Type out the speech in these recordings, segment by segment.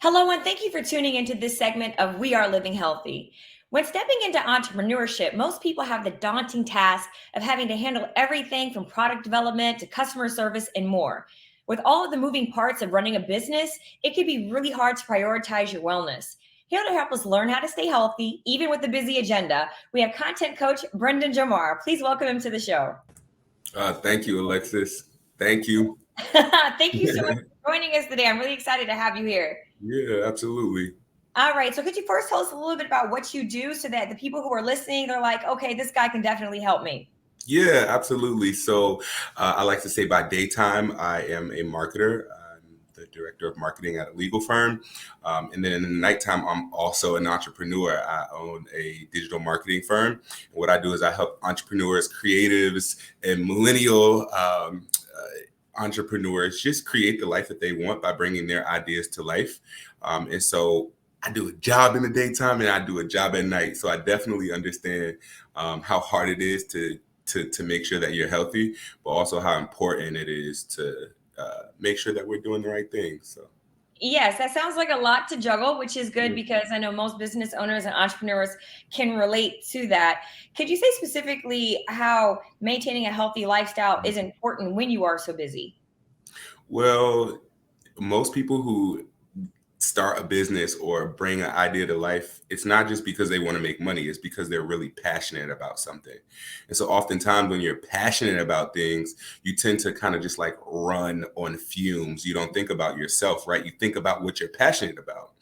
Hello, and thank you for tuning into this segment of We Are Living Healthy. When stepping into entrepreneurship, most people have the daunting task of having to handle everything from product development to customer service and more. With all of the moving parts of running a business, it can be really hard to prioritize your wellness. Here to help us learn how to stay healthy, even with a busy agenda, we have content coach Brenten Jomar. Please welcome him to the show. Thank you, Alexis. Thank you. Thank you so much for joining us today. I'm really excited to have you here. Yeah, absolutely. All right. So could you first tell us a little bit about what you do so that the people who are listening, they're like, okay, this guy can definitely help me. Yeah, absolutely. So I like to say by daytime, I am a marketer. I'm the director of marketing at a legal firm. And then in the nighttime, I'm also an entrepreneur. I own a digital marketing firm. And what I do is I help entrepreneurs, creatives, and millennial entrepreneurs just create the life that they want by bringing their ideas to life. And so I do a job in the daytime and I do a job at night. So I definitely understand how hard it is to make sure that you're healthy, but also how important it is to make sure that we're doing the right things. So. Yes, that sounds like a lot to juggle, which is good because I know most business owners and entrepreneurs can relate to that. Could you say specifically how maintaining a healthy lifestyle is important when you are so busy? Well, most people who start a business or bring an idea to life, it's not just because they want to make money, it's because they're really passionate about something. And so oftentimes when you're passionate about things, you tend to kind of just like run on fumes. You don't think about yourself, right? You think about what you're passionate about.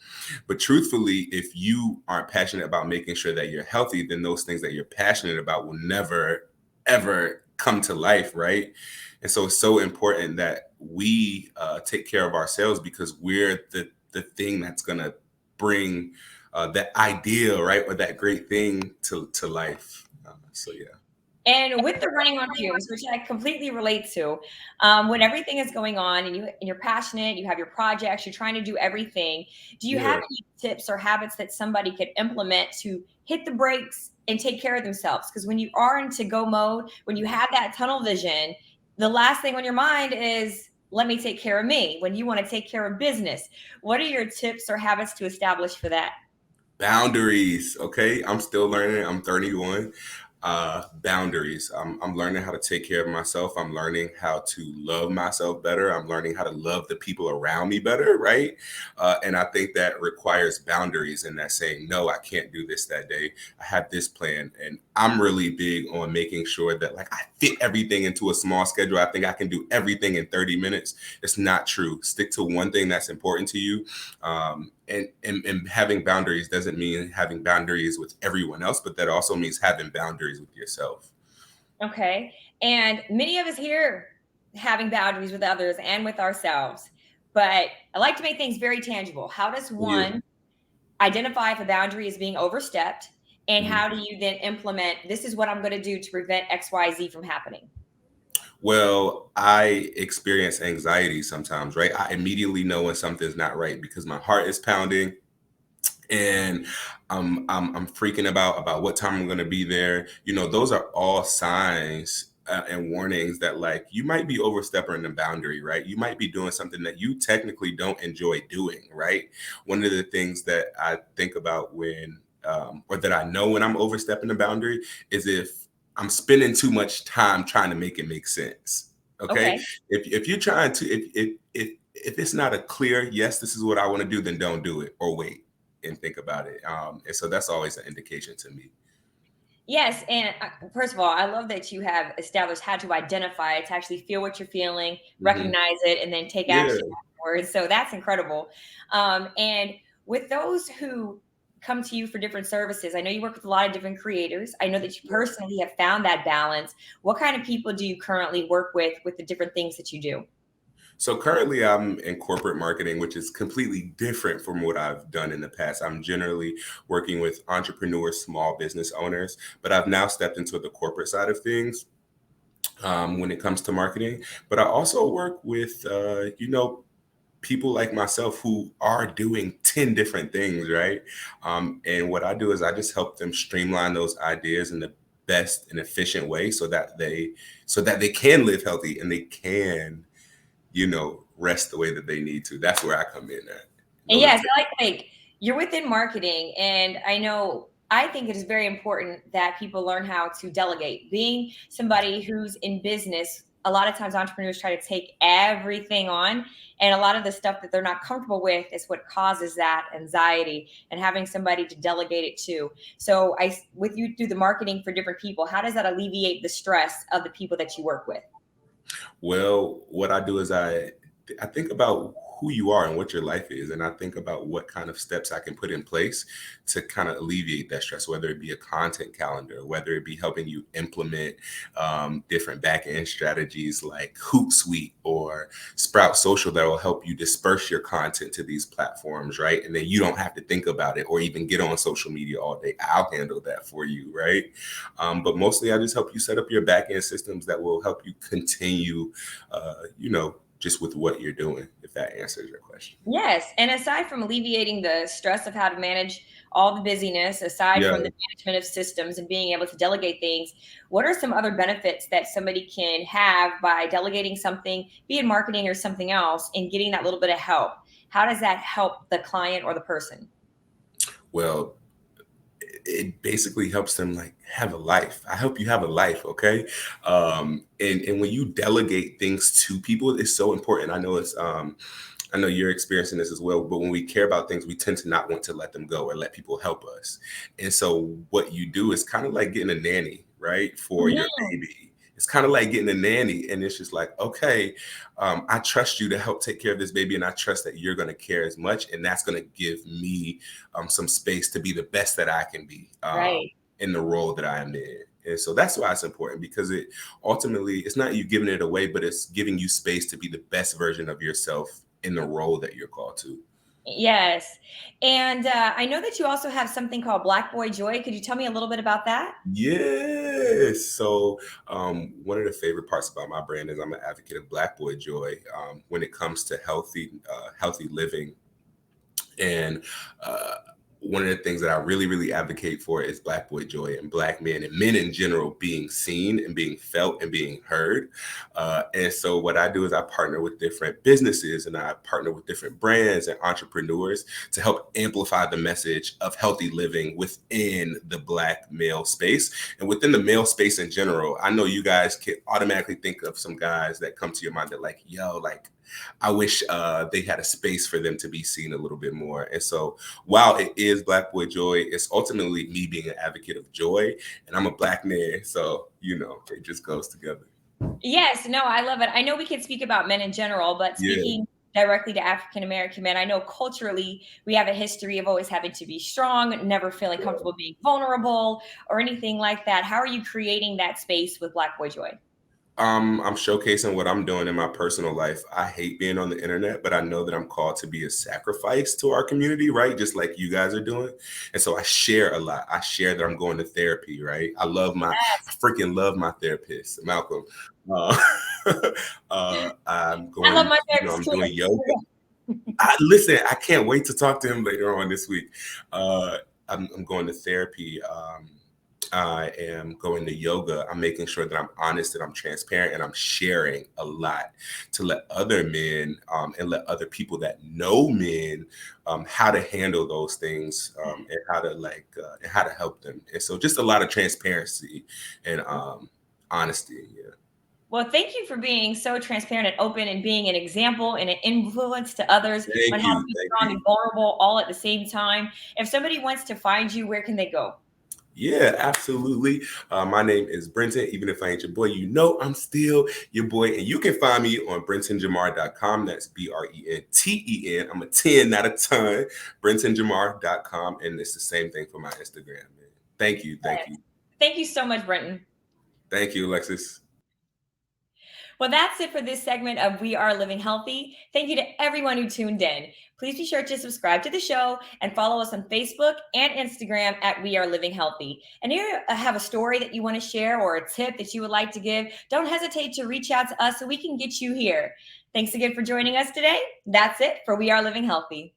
But truthfully, if you aren't passionate about making sure that you're healthy, then those things that you're passionate about will never, ever come to life, right? And so it's so important that we take care of ourselves because we're the thing that's going to bring that idea, right, or that great thing to life. So yeah. And with the running on fumes, which I completely relate to, when everything is going on and you're passionate, you have your projects, you're trying to do everything. Do you have Yeah. any tips or habits that somebody could implement to hit the brakes and take care of themselves? Because when you are in to go mode, when you have that tunnel vision, the last thing on your mind is let me take care of me. When you want to take care of business, what are your tips or habits to establish for that? Boundaries. Okay. I'm still learning. I'm 31. Boundaries. I'm learning how to take care of myself. I'm learning how to love myself better. I'm learning how to love the people around me better. Right. And I think that requires boundaries and that saying, no, I can't do this that day. I have this plan. And I'm really big on making sure that like I fit everything into a small schedule. I think I can do everything in 30 minutes. It's not true. Stick to one thing that's important to you. And having boundaries doesn't mean having boundaries with everyone else, but that also means having boundaries with yourself. Okay. And many of us here having boundaries with others and with ourselves. But I like to make things very tangible. How does Yeah. one identify if a boundary is being overstepped? And Mhm. how do you then implement this is what I'm going to do to prevent XYZ from happening? Well, I experience anxiety sometimes, right? I immediately know when something's not right because my heart is pounding and I'm freaking about what time I'm going to be there. You know, those are all signs and warnings that like you might be overstepping the boundary, right? You might be doing something that you technically don't enjoy doing, right? One of the things that I think about when or that I know when I'm overstepping the boundary is if I'm spending too much time trying to make it make sense. Okay, Okay. if you're trying to if it's not a clear yes, this is what I want to do, then don't do it or wait and think about it. And so that's always an indication to me. Yes. And first of all, I love that you have established how to identify it, to actually feel what you're feeling, Hmm. recognize it, and then take Yeah. action afterwards. So that's incredible. And with those who come to you for different services, I know you work with a lot of different creators. I know that you personally have found that balance. What kind of people do you currently work with the different things that you do? So currently I'm in corporate marketing, which is completely different from what I've done in the past. I'm generally working with entrepreneurs, small business owners, but I've now stepped into the corporate side of things when it comes to marketing. But I also work with, people like myself who are doing 10 different things, right? And what I do is I just help them streamline those ideas in the best and efficient way so that they can live healthy and they can, rest the way that they need to. That's where I come in at. And yes, I like you're within marketing, and I think it is very important that people learn how to delegate. Being somebody who's in business, a lot of times entrepreneurs try to take everything on, and a lot of the stuff that they're not comfortable with is what causes that anxiety. And having somebody to delegate it to. So, with you through the marketing for different people, how does that alleviate the stress of the people that you work with? Well, what I do is I think about who you are and what your life is, and I think about what kind of steps I can put in place to kind of alleviate that stress. Whether it be a content calendar, whether it be helping you implement different back end strategies like Hootsuite or Sprout Social that will help you disperse your content to these platforms, right? And then you don't have to think about it or even get on social media all day. I'll handle that for you, right? But mostly, I just help you set up your back end systems that will help you continue, just with what you're doing, if that answers your question. Yes. And aside from alleviating the stress of how to manage all the busyness, aside Yeah. from the management of systems and being able to delegate things, what are some other benefits that somebody can have by delegating something, be it marketing or something else, and getting that little bit of help? How does that help the client or the person? Well, it basically helps them like have a life. I help you have a life, okay? And when you delegate things to people, it's so important. I know you're experiencing this as well, but when we care about things, we tend to not want to let them go or let people help us. And so what you do is kind of like getting a nanny, right? For your Mhm. baby. It's kind of like getting a nanny. And it's just like, okay, I trust you to help take care of this baby. And I trust that you're going to care as much. And that's going to give me some space to be the best that I can be Right. in the role that I am in. And so that's why it's important because it ultimately, it's not you giving it away, but it's giving you space to be the best version of yourself in the role that you're called to. Yes. And I know that you also have something called Black Boy Joy. Could you tell me a little bit about that? Yes. So one of the favorite parts about my brand is I'm an advocate of Black Boy Joy when it comes to healthy living. And uh, one of the things that I really, really advocate for is Black boy joy and Black men and men in general being seen and being felt and being heard. And so, what I do is I partner with different businesses and I partner with different brands and entrepreneurs to help amplify the message of healthy living within the Black male space and within the male space in general. I know you guys can automatically think of some guys that come to your mind that, like, yo, like, I wish they had a space for them to be seen a little bit more. And so while it is Black Boy Joy, it's ultimately me being an advocate of joy. And I'm a Black man. So, it just goes together. Yes, no, I love it. I know we can speak about men in general, but Yeah. speaking directly to African American men, I know culturally we have a history of always having to be strong, never feeling comfortable being vulnerable or anything like that. How are you creating that space with Black Boy Joy? I'm showcasing what I'm doing in my personal life. I hate being on the internet, but I know that I'm called to be a sacrifice to our community, right? Just like you guys are doing. And so I share a lot. I share that I'm going to therapy, right? I freaking love my therapist, Malcolm. Uh, I love my therapist I'm too. doing yoga. Listen, I can't wait to talk to him later on this week. I'm going to therapy. I am going to yoga. I'm making sure that I'm honest and I'm transparent and I'm sharing a lot to let other men and let other people that know men how to handle those things and how to help them. And so just a lot of transparency and honesty. Yeah. Well, thank you for being so transparent and open and being an example and an influence to others on Thank how to you. be Thank strong you. and vulnerable all at the same time. If somebody wants to find you, where can they go? Yeah, absolutely. My name is Brenton. Even if I ain't your boy, I'm still your boy. And you can find me on BrentenJomar.com. That's BRENTEN. I'm a 10, not a ton. BrentenJomar.com. And it's the same thing for my Instagram, man. Thank you. Thank you. Thank you so much, Brenton. Thank you, Alexis. Well, that's it for this segment of We Are Living Healthy. Thank you to everyone who tuned in. Please be sure to subscribe to the show and follow us on Facebook and Instagram at We Are Living Healthy. And if you have a story that you want to share or a tip that you would like to give, don't hesitate to reach out to us so we can get you here. Thanks again for joining us today. That's it for We Are Living Healthy.